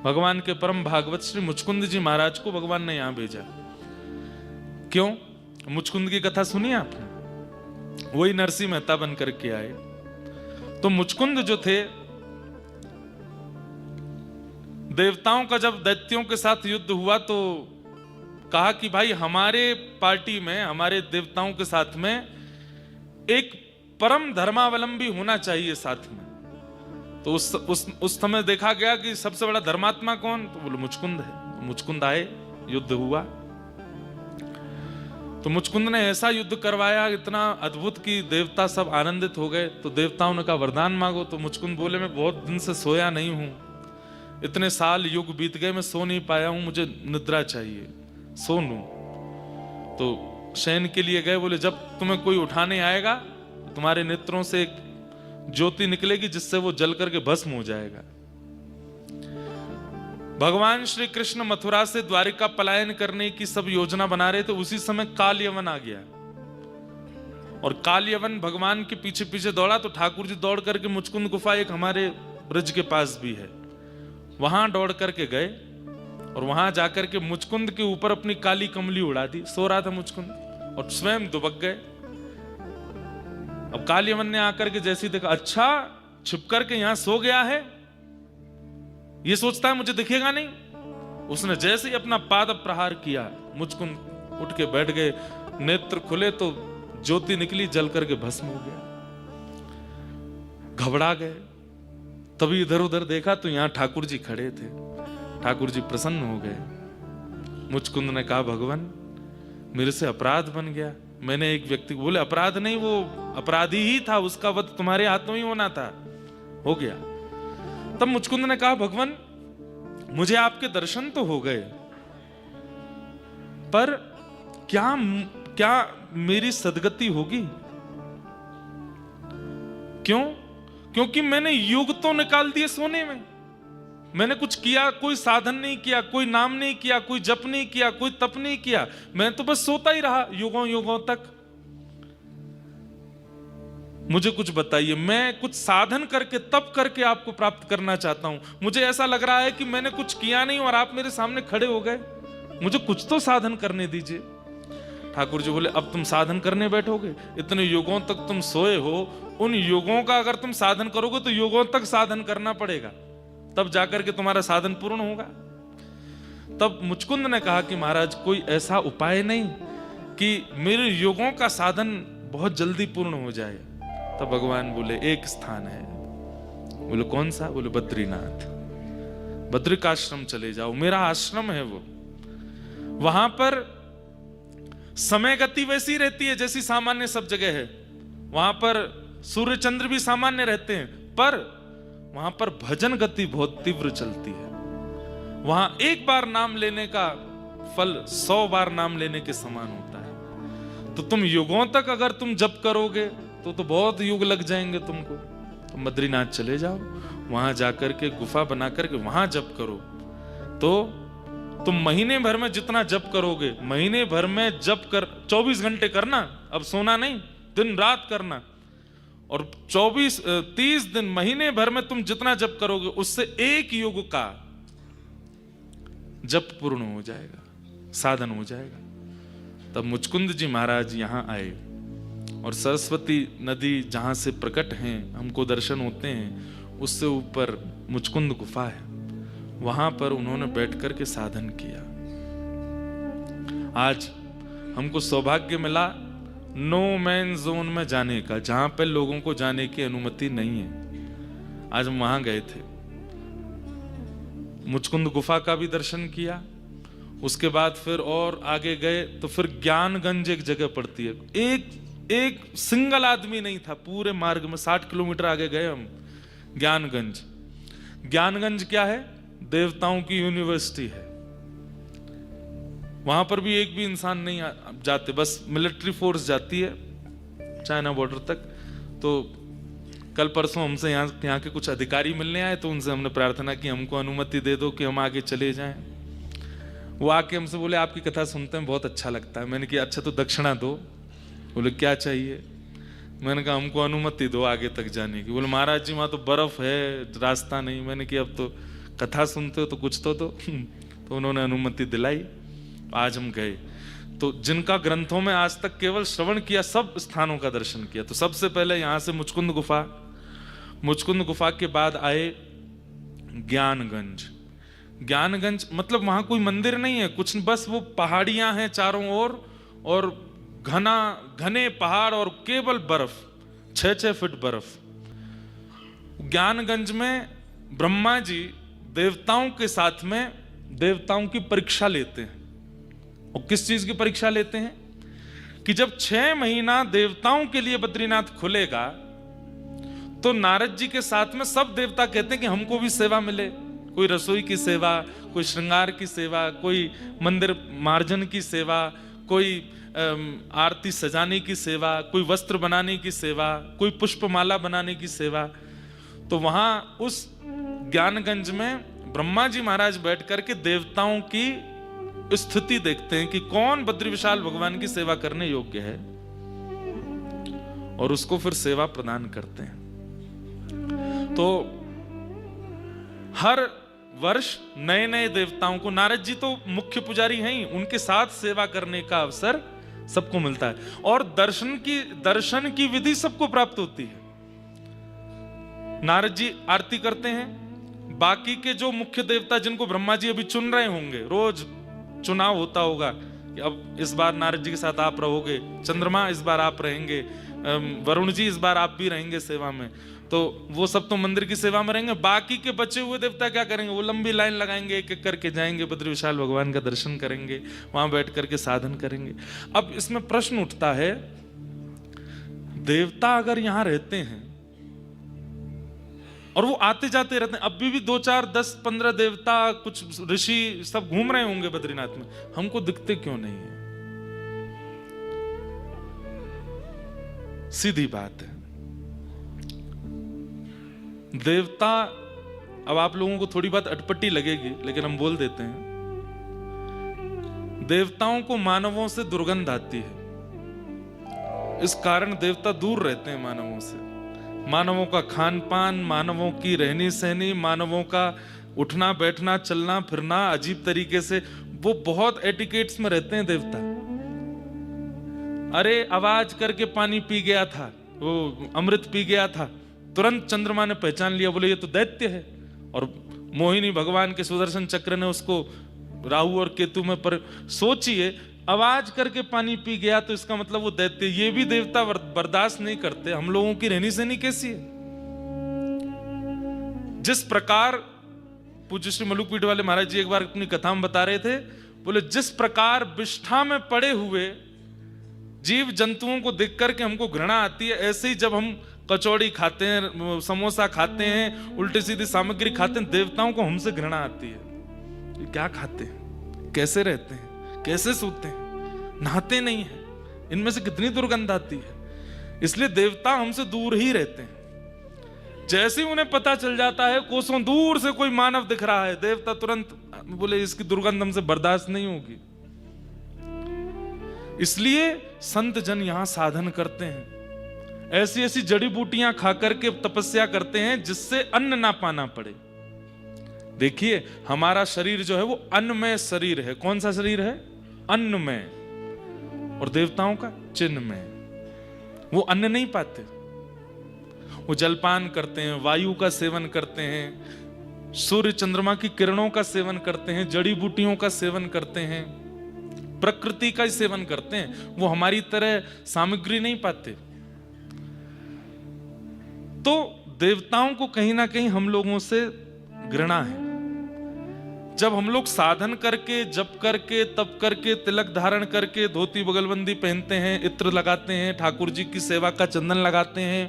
भगवान के परम भागवत श्री मुचकुंद जी महाराज को भगवान ने यहां भेजा। क्यों? मुचकुंद की कथा सुनी आपने? वही नरसिंह मेहता बन करके आए। तो मुचकुंद जो थे, देवताओं का जब दैत्यों के साथ युद्ध हुआ तो कहा कि भाई हमारे पार्टी में, हमारे देवताओं के साथ में एक परम धर्मावलंबी होना चाहिए साथ में। तो उस समय देखा गया कि सबसे बड़ा धर्मात्मा कौन? तो बोले मुचकुंद है। मुचकुंद आए, युद्ध हुआ। तो मुचकुंद ने ऐसा युद्ध करवाया इतना अद्भुत कि देवता सब आनंदित हो गए। तो देवताओं ने कहा वरदान मांगो। तो मुचकुंद बोले मैं बहुत दिन से सोया नहीं हूं, इतने साल युग बीत गए, मैं सो नहीं पाया हूं, मुझे निद्रा चाहिए, सो लूं। तो शयन के लिए गए। बोले जब तुम्हें कोई उठाने आएगा तुम्हारे नेत्रों से एक ज्योति निकलेगी जिससे वो जल करके भस्म हो जाएगा। भगवान श्री कृष्ण मथुरा से द्वारिका पलायन करने की सब योजना बना रहे थे। उसी समय काल यवन आ गया और काल यवन भगवान के पीछे पीछे दौड़ा। तो ठाकुर जी दौड़ करके मुचकुंद गुफा एक हमारे ब्रज के पास भी है, वहां दौड़ करके गए और वहां जाकर के मुचकुंद के ऊपर अपनी काली कमली उड़ा दी। सो रहा था मुचकुंद और स्वयं दुबक गए। अब काल यवन ने आकर के जैसे देखा, अच्छा छुप करके यहां सो गया है, ये सोचता है मुझे दिखेगा नहीं। उसने जैसे ही अपना पाद प्रहार किया, मुचकुंद उठ के बैठ गए। नेत्र खुले तो ज्योति निकली, जल करके भस्म हो गया। घबरा गए। तभी इधर उधर देखा तो यहां ठाकुर जी खड़े थे। ठाकुर जी प्रसन्न हो गए। मुचकुंद ने कहा भगवान मेरे से अपराध बन गया। मैंने एक व्यक्ति, बोले अपराध नहीं, वो अपराधी ही था, उसका वध तुम्हारे हाथों ही होना था, हो गया। तब मुचकुंद ने कहा भगवान मुझे आपके दर्शन तो हो गए, पर क्या मेरी सदगति होगी? क्यों? क्योंकि मैंने युग तो निकाल दिए सोने में। मैंने कुछ किया, कोई साधन नहीं किया, कोई नाम नहीं किया, कोई जप नहीं किया, कोई तप नहीं किया, मैं तो बस सोता ही रहा युगों युगों तक। मुझे कुछ बताइए, मैं कुछ साधन करके तप करके आपको प्राप्त करना चाहता हूं। मुझे ऐसा लग रहा है कि मैंने कुछ किया नहीं और आप मेरे सामने खड़े हो गए, मुझे कुछ तो साधन करने दीजिए। ठाकुर जी बोले अब तुम साधन करने बैठोगे? इतने युगों तक तुम सोए हो, उन युगों का अगर तुम साधन करोगे तो युगों तक साधन करना पड़ेगा, तब जाकर के तुम्हारा साधन पूर्ण होगा। तब मुचकुंद ने कहा कि महाराज कोई ऐसा उपाय नहीं कि मेरे युगों का साधन बहुत जल्दी पूर्ण हो जाए। तब भगवान बोले एक स्थान है। बोले कौन सा? बोले बद्रीनाथ, बद्रिकाश्रम चले जाओ, मेरा आश्रम है वो। वहां पर समय गति वैसी रहती है जैसी सामान्य सब जगह है। वहां पर सूर्य चंद्र भी सामान्य रहते हैं, पर वहां पर भजन गति बहुत तीव्र चलती है। वहां एक बार नाम लेने का फल 100 बार नाम लेने के समान होता है। तो तुम युगों तक अगर तुम जप करोगे तो बहुत युग लग जाएंगे तुमको। तुम बद्रीनाथ चले जाओ, वहां जाकर के गुफा बना करके वहां जप करो। तो तुम महीने भर में जितना जप करोगे, महीने भर में जप कर 24 घंटे करना, अब सोना नहीं, दिन रात करना। और 30 दिन महीने भर में तुम जितना जप करोगे उससे एक युग का जप पूर्ण हो जाएगा, साधन हो जाएगा। तब मुचकुंद जी महाराज यहां आए और सरस्वती नदी जहां से प्रकट हैं, हमको दर्शन होते हैं, उससे ऊपर मुचकुंद गुफा है। वहां पर उन्होंने बैठ करके साधन किया। आज हमको सौभाग्य मिला नो मैन जोन में जाने का, जहां पर लोगों को जाने की अनुमति नहीं है। आज हम वहां गए थे, मुचकुंद गुफा का भी दर्शन किया। उसके बाद फिर और आगे गए तो फिर ज्ञानगंज एक जगह पड़ती है। एक सिंगल आदमी नहीं था पूरे मार्ग में। 60 किलोमीटर आगे गए हम। ज्ञानगंज, ज्ञानगंज क्या है? देवताओं की यूनिवर्सिटी है। वहां पर भी एक भी इंसान नहीं जाते, बस मिलिट्री फोर्स जाती है चाइना बॉर्डर तक। तो कल परसों हमसे यहाँ के कुछ अधिकारी मिलने आए, तो उनसे हमने प्रार्थना की हमको अनुमति दे दो कि हम आगे चले जाएं। वो आके हमसे बोले आपकी कथा सुनते हैं बहुत अच्छा लगता है। मैंने कहा अच्छा तो दक्षिणा दो। बोले क्या चाहिए? मैंने कहा हमको अनुमति दो आगे तक जाने की। बोले महाराज जी वहां तो बर्फ है, रास्ता नहीं। मैंने कहा अब तो कथा सुनते हो तो कुछ तो तो उन्होंने अनुमति दिलाई। आज हम गए तो जिनका ग्रंथों में आज तक केवल श्रवण किया, सब स्थानों का दर्शन किया। तो सबसे पहले यहां से मुचकुंद गुफा के बाद आए ज्ञानगंज। ज्ञानगंज मतलब वहां कोई मंदिर नहीं है कुछ, बस वो पहाड़ियां हैं चारों ओर और घने पहाड़ और केवल बर्फ, 6-6 फीट बर्फ। ज्ञानगंज में ब्रह्मा जी देवताओं के साथ में देवताओं की परीक्षा लेते हैं। और किस चीज की परीक्षा लेते हैं कि जब 6 महीना देवताओं के लिए बद्रीनाथ खुलेगा तो नारद जी के साथ में सब देवता कहते हैं कि हमको भी सेवा मिले। कोई रसोई की सेवा, कोई श्रृंगार की सेवा, कोई मंदिर मार्जन की सेवा, कोई आरती सजाने की सेवा, कोई वस्त्र बनाने की सेवा, कोई पुष्पमाला बनाने की सेवा। तो वहां उस ज्ञानगंज में ब्रह्मा जी महाराज बैठ करके देवताओं की स्थिति देखते हैं कि कौन बद्री विशाल भगवान की सेवा करने योग्य है और उसको फिर सेवा प्रदान करते हैं। तो हर वर्ष नए नए देवताओं को, नारद जी तो मुख्य पुजारी हैं ही, उनके साथ सेवा करने का अवसर सबको मिलता है और दर्शन की विधि सबको प्राप्त होती है। नारद जी आरती करते हैं, बाकी के जो मुख्य देवता जिनको ब्रह्मा जी अभी चुन रहे होंगे, रोज चुनाव होता होगा कि अब इस बार नारद जी के साथ आप रहोगे, चंद्रमा इस बार आप रहेंगे, वरुण जी इस बार आप भी रहेंगे सेवा में, तो वो सब तो मंदिर की सेवा में रहेंगे। बाकी के बचे हुए देवता क्या करेंगे, वो लंबी लाइन लगाएंगे, एक एक करके जाएंगे, बद्री विशाल भगवान का दर्शन करेंगे, वहां बैठ करके साधन करेंगे। अब इसमें प्रश्न उठता है, देवता अगर यहां रहते हैं और वो आते जाते रहते हैं, अभी भी 2, 4, 10, 15 देवता, कुछ ऋषि सब घूम रहे होंगे बद्रीनाथ में, हमको दिखते क्यों नहीं है? सीधी बात है, देवता, अब आप लोगों को थोड़ी बात अटपटी लगेगी लेकिन हम बोल देते हैं, देवताओं को मानवों से दुर्गंध आती है, इस कारण देवता दूर रहते हैं मानवों से। मानवों का खान पान, मानवों की रहनी सहनी, मानवों का उठना बैठना चलना फिरना अजीब तरीके से, वो बहुत एटिकेट्स में रहते हैं देवता। अरे आवाज करके पानी पी गया था, वो अमृत पी गया था, तुरंत चंद्रमा ने पहचान लिया, बोले ये तो दैत्य है। और मोहिनी भगवान के सुदर्शन चक्र ने उसको राहु और केतु में पर सोचिए, आवाज करके पानी पी गया तो इसका मतलब वो दैत्य। ये भी देवता बर्दाश्त नहीं करते। हम लोगों की रहनी सहनी कैसी है? जिस प्रकार पूज्य श्री मलुकपीठ वाले महाराज जी एक बार अपनी कथा में बता रहे थे, बोले जिस प्रकार विष्ठा में पड़े हुए जीव जंतुओं को देख करके हमको घृणा आती है, ऐसे ही जब हम कचौड़ी खाते हैं, समोसा खाते हैं, उल्टी सीधी सामग्री खाते हैं, देवताओं को हमसे घृणा आती है। ये क्या खाते हैं, कैसे रहते हैं, कैसे सोते हैं, नहाते नहीं है, इनमें से कितनी दुर्गंध आती है। इसलिए देवता हमसे दूर ही रहते हैं। जैसे ही उन्हें पता चल जाता है कोसों दूर से कोई मानव दिख रहा है, देवता तुरंत बोले इसकी दुर्गंध हमसे बर्दाश्त नहीं होगी। इसलिए संत जन यहां साधन करते हैं, ऐसी ऐसी जड़ी बूटियां खा करके तपस्या करते हैं जिससे अन्न ना पाना पड़े। देखिए हमारा शरीर जो है वो अन्नमय शरीर है। कौन सा शरीर है? अन्नमय। और देवताओं का चिन्हमय। वो अन्न नहीं पाते, वो जलपान करते हैं, वायु का सेवन करते हैं, सूर्य चंद्रमा की किरणों का सेवन करते हैं, जड़ी बूटियों का सेवन करते हैं, प्रकृति का ही सेवन करते हैं। वो हमारी तरह सामग्री नहीं पाते। तो देवताओं को कहीं ना कहीं हम लोगों से घृणा है। जब हम लोग साधन करके, जप करके, तप करके, तिलक धारण करके, धोती बगलबंदी पहनते हैं, इत्र लगाते हैं, ठाकुर जी की सेवा का चंदन लगाते हैं,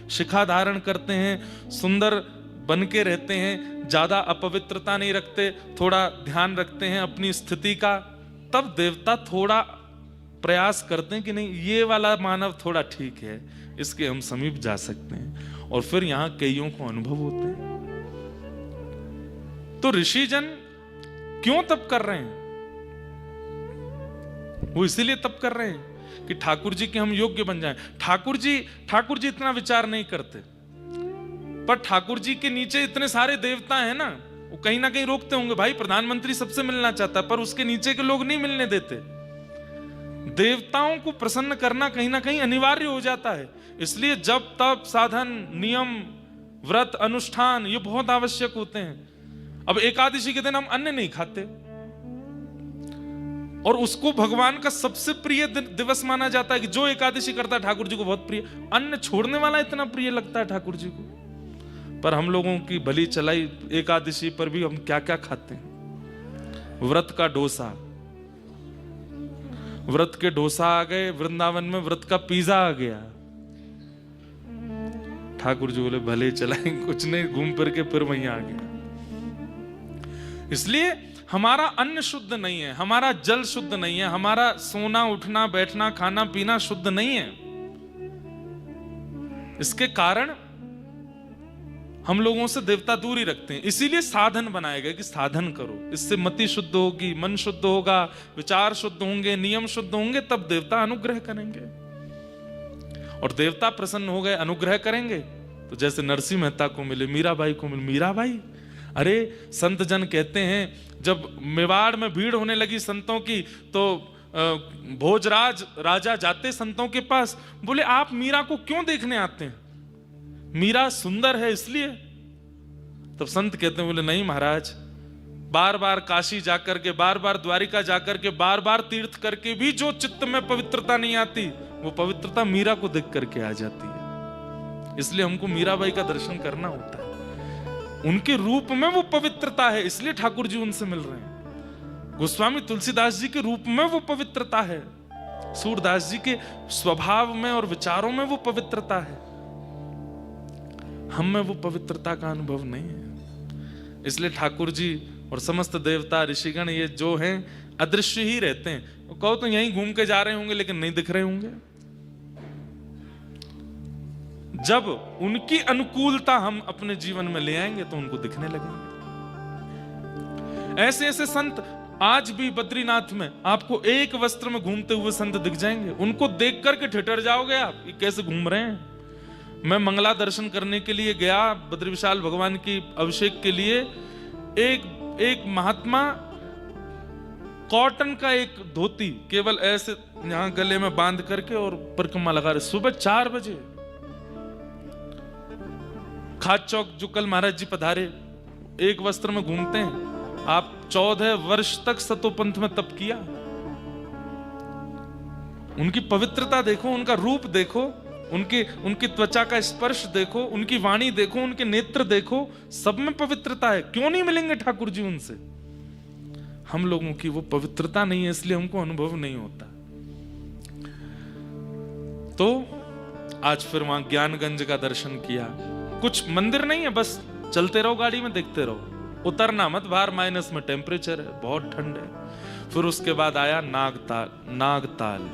शिखा धारण करते हैं, सुंदर बन के रहते हैं, ज्यादा अपवित्रता नहीं रखते, थोड़ा ध्यान रखते हैं अपनी स्थिति का, तब देवता थोड़ा प्रयास करते हैं कि नहीं ये वाला मानव थोड़ा ठीक है, इसके हम समीप जा सकते हैं। और फिर यहां कईयों को अनुभव होते हैं। तो ऋषिजन क्यों तप कर रहे हैं? वो इसीलिए तप कर रहे हैं कि ठाकुर जी के हम योग्य बन जाएं। ठाकुर जी इतना विचार नहीं करते, पर ठाकुर जी के नीचे इतने सारे देवता हैं ना, वो कहीं ना कहीं रोकते होंगे, भाई प्रधानमंत्री सबसे मिलना चाहता है, पर उसके नीचे के लोग नहीं मिलने देते। देवताओं को प्रसन्न करना कहीं ना कहीं अनिवार्य हो जाता है। इसलिए जब तप, साधन, नियम, व्रत, अनुष्ठान ये बहुत आवश्यक होते हैं। अब एकादशी के दिन हम अन्न नहीं खाते और उसको भगवान का सबसे प्रिय दिवस माना जाता है कि जो एकादशी करता है ठाकुर जी को बहुत प्रिय। अन्न छोड़ने वाला इतना प्रिय लगता है ठाकुर जी को। पर हम लोगों की भली चलाई एकादशी पर भी हम क्या क्या खाते हैं। व्रत का डोसा, व्रत के डोसा आ गए, वृंदावन में व्रत का पिज्जा आ गया। ठाकुर जी बोले भले चलाएं, कुछ नहीं, घूम फिर के फिर वहीं आ गया। इसलिए हमारा अन्न शुद्ध नहीं है, हमारा जल शुद्ध नहीं है, हमारा सोना, उठना, बैठना, खाना पीना शुद्ध नहीं है। इसके कारण हम लोगों से देवता दूरी रखते हैं। इसीलिए साधन बनाए गए कि साधन करो, इससे मति शुद्ध होगी, मन शुद्ध होगा, विचार शुद्ध होंगे, नियम शुद्ध होंगे, तब देवता अनुग्रह करेंगे। और देवता प्रसन्न हो गए, अनुग्रह करेंगे, तो जैसे नरसिंह मेहता को मिले, मीराबाई को मिले। मीराबाई, अरे संत जन कहते हैं जब मेवाड़ में भीड़ होने लगी संतों की, तो भोजराज राजा जाते संतों के पास, बोले आप मीरा को क्यों देखने आते हैं? मीरा सुंदर है इसलिए? तब संत कहते हैं, बोले नहीं महाराज, बार बार काशी जाकर के, बार बार द्वारिका जाकर के, बार बार तीर्थ करके भी जो चित्त में पवित्रता नहीं आती, वो पवित्रता मीरा को देख करके आ जाती है। इसलिए हमको मीराबाई का दर्शन करना होता है। उनके रूप में वो पवित्रता है, इसलिए ठाकुर जी उनसे मिल रहे हैं। गोस्वामी तुलसीदास जी के रूप में वो पवित्रता है, सूरदास जी के स्वभाव में और विचारों में वो पवित्रता है। हम में वो पवित्रता का अनुभव नहीं है। इसलिए ठाकुर जी और समस्त देवता, ऋषिगण ये जो हैं अदृश्य ही रहते हैं। वो कहो तो यहीं घूम के जा रहे होंगे लेकिन नहीं दिख रहे होंगे। जब उनकी अनुकूलता हम अपने जीवन में ले आएंगे तो उनको दिखने लगेंगे। ऐसे ऐसे संत आज भी बद्रीनाथ में आपको एक वस्त्र में घूमते हुए संत दिख जाएंगे। उनको देख करके ठिठर जाओगे आप, ये कैसे घूम रहे हैं। मैं मंगला दर्शन करने के लिए गया, बद्री विशाल भगवान की अभिषेक के लिए। एक महात्मा कॉटन का एक धोती केवल ऐसे यहां गले में बांध करके और परिक्रमा लगा रहे, सुबह 4 बजे। खाद चौक जुकल महाराज जी पधारे, एक वस्त्र में घूमते हैं। आप 14 वर्ष तक सतोपंथ में तप किया। उनकी पवित्रता देखो, उनका रूप देखो, उनकी त्वचा का स्पर्श देखो, उनकी वाणी देखो, उनके नेत्र देखो, सब में पवित्रता है। क्यों नहीं मिलेंगे ठाकुर जी उनसे? हम लोगों की वो पवित्रता नहीं है, इसलिए हमको अनुभव नहीं होता। तो आज फिर वहां ज्ञानगंज का दर्शन किया। कुछ मंदिर नहीं है, बस चलते रहो गाड़ी में, देखते रहो, उतरना मत, बाहर माइनस में टेम्परेचर है, बहुत ठंड है। फिर उसके बाद आया नागताल।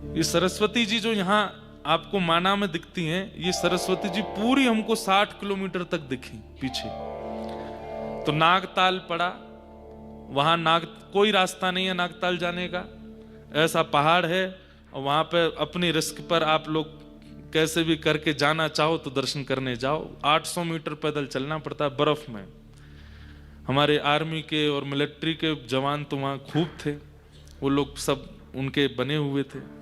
ये सरस्वती जी जो यहाँ आपको माना में दिखती हैं, ये सरस्वती जी पूरी हमको 60 किलोमीटर तक दिखी पीछे। तो नागताल पड़ा, वहां कोई रास्ता नहीं है नागताल जाने का, ऐसा पहाड़ है और वहां पे अपनी रिस्क पर आप लोग कैसे भी करके जाना चाहो तो दर्शन करने जाओ। 800 मीटर पैदल चलना पड़ता है बर्फ में। हमारे आर्मी के और मिलिट्री के जवान तो वहां खूब थे, वो लोग सब उनके बने हुए थे।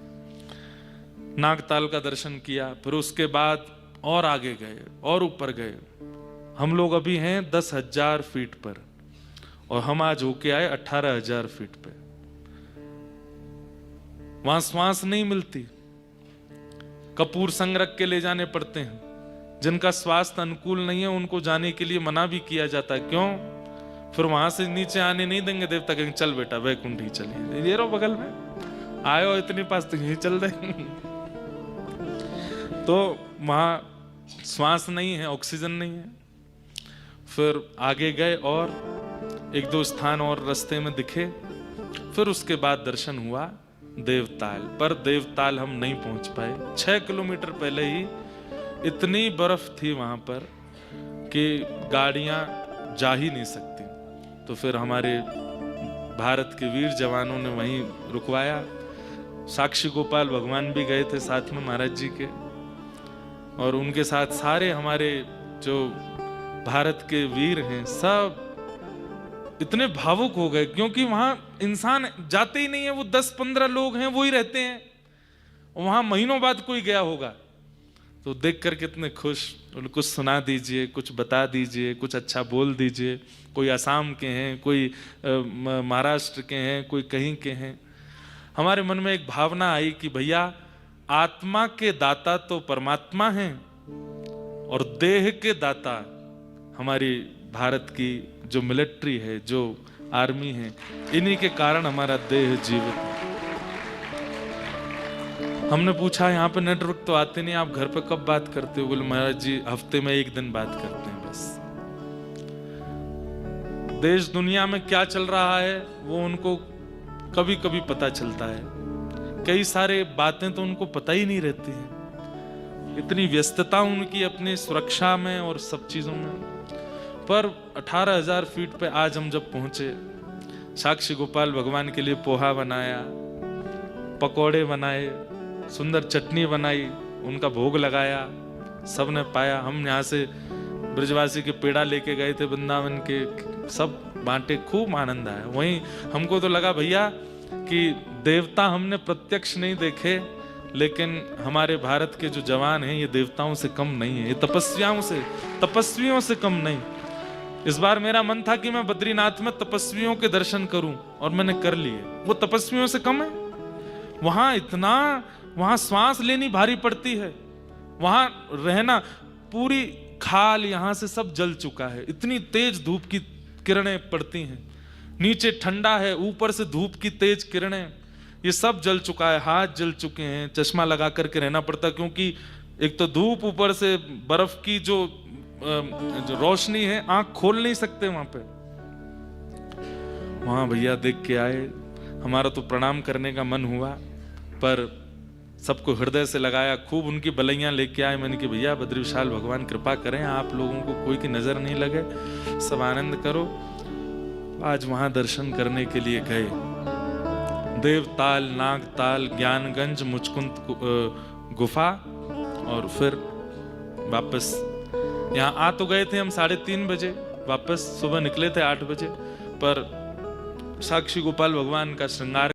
नागताल का दर्शन किया, फिर उसके बाद और आगे गए और ऊपर गए। हम लोग अभी हैं 10,000 फीट पर और हम आज होके आए 18,000 फीट पे। वहां श्वास नहीं मिलती, कपूर संग रख के ले जाने पड़ते हैं। जिनका स्वास्थ्य अनुकूल नहीं है उनको जाने के लिए मना भी किया जाता है। क्यों? फिर वहां से नीचे आने नहीं देंगे देवता, कहेंगे चल बेटा वैकुंठ ही चलिए, ये रहो बगल में, आयो इतने पास तो यही चल रहे। तो वहां श्वास नहीं है, ऑक्सीजन नहीं है। फिर आगे गए और 1-2 स्थान और रास्ते में दिखे। फिर उसके बाद दर्शन हुआ देवताल, पर देवताल हम नहीं पहुंच पाए। 6 किलोमीटर पहले ही इतनी बर्फ थी वहां पर कि गाड़ियां जा ही नहीं सकती। तो फिर हमारे भारत के वीर जवानों ने वहीं रुकवाया। साक्षी गोपाल भगवान भी गए थे साथ में महाराज जी के, और उनके साथ सारे हमारे जो भारत के वीर हैं, सब इतने भावुक हो गए, क्योंकि वहां इंसान जाते ही नहीं है, वो 10-15 लोग हैं, वो ही रहते हैं। वहां महीनों बाद कोई गया होगा, तो देख कर कितने खुश, कुछ सुना दीजिए, कुछ बता दीजिए, कुछ अच्छा बोल दीजिए। कोई असम के हैं, कोई महाराष्ट्र के हैं, कोई कहीं के हैं। हमारे मन में एक भावना आई कि भैया, आत्मा के दाता तो परमात्मा हैं और देह के दाता हमारी भारत की जो मिलिट्री है, जो आर्मी है, इन्हीं के कारण हमारा देह जीवित है। हमने पूछा यहाँ पे नेटवर्क तो आते नहीं, आप घर पे कब बात करते हो? बोले महाराज जी हफ्ते में 1 दिन बात करते हैं बस। देश दुनिया में क्या चल रहा है वो उनको कभी कभी पता चलता है, कई सारे बातें तो उनको पता ही नहीं रहती हैं, इतनी व्यस्तता उनकी अपनी सुरक्षा में और सब चीजों में। पर 18,000 फीट पे आज हम जब पहुंचे, साक्षी गोपाल भगवान के लिए पोहा बनाया, पकोड़े बनाए, सुंदर चटनी बनाई, उनका भोग लगाया, सबने पाया। हम यहाँ से ब्रजवासी के पेड़ा लेके गए थे वृंदावन के, सब बांटे, खूब आनंद आया। वहीं हमको तो लगा भैया कि देवता हमने प्रत्यक्ष नहीं देखे, लेकिन हमारे भारत के जो जवान हैं ये देवताओं से कम नहीं है, ये तपस्वियों से कम नहीं। इस बार मेरा मन था कि मैं बद्रीनाथ में तपस्वियों के दर्शन करूं, और मैंने कर लिए। वो तपस्वियों से कम है? वहां श्वास लेनी भारी पड़ती है, वहां रहना, पूरी खाल यहां से सब जल चुका है, इतनी तेज धूप की किरणें पड़ती हैं, नीचे ठंडा है, ऊपर से धूप की तेज किरणें, ये सब जल चुका है, हाथ जल चुके हैं, चश्मा लगा करके रहना पड़ता, क्योंकि एक तो धूप, ऊपर से बर्फ की जो रोशनी है, आंख खोल नहीं सकते वहां पे। वहां भैया देख के आए, हमारा तो प्रणाम करने का मन हुआ, पर सबको हृदय से लगाया, खूब उनकी बलैयां लेके आए। मैंने कि भैया बद्री विशाल भगवान कृपा करें, आप लोगों को कोई की नजर नहीं लगे, सब आनंद करो। आज वहां दर्शन करने के लिए गए, देवताल, नागताल, ज्ञानगंज, मुचकुंद गुफा, और फिर वापस यहाँ आ तो गए थे हम 3:30 बजे, वापस सुबह निकले थे 8 बजे, पर साक्षी गोपाल भगवान का श्रृंगार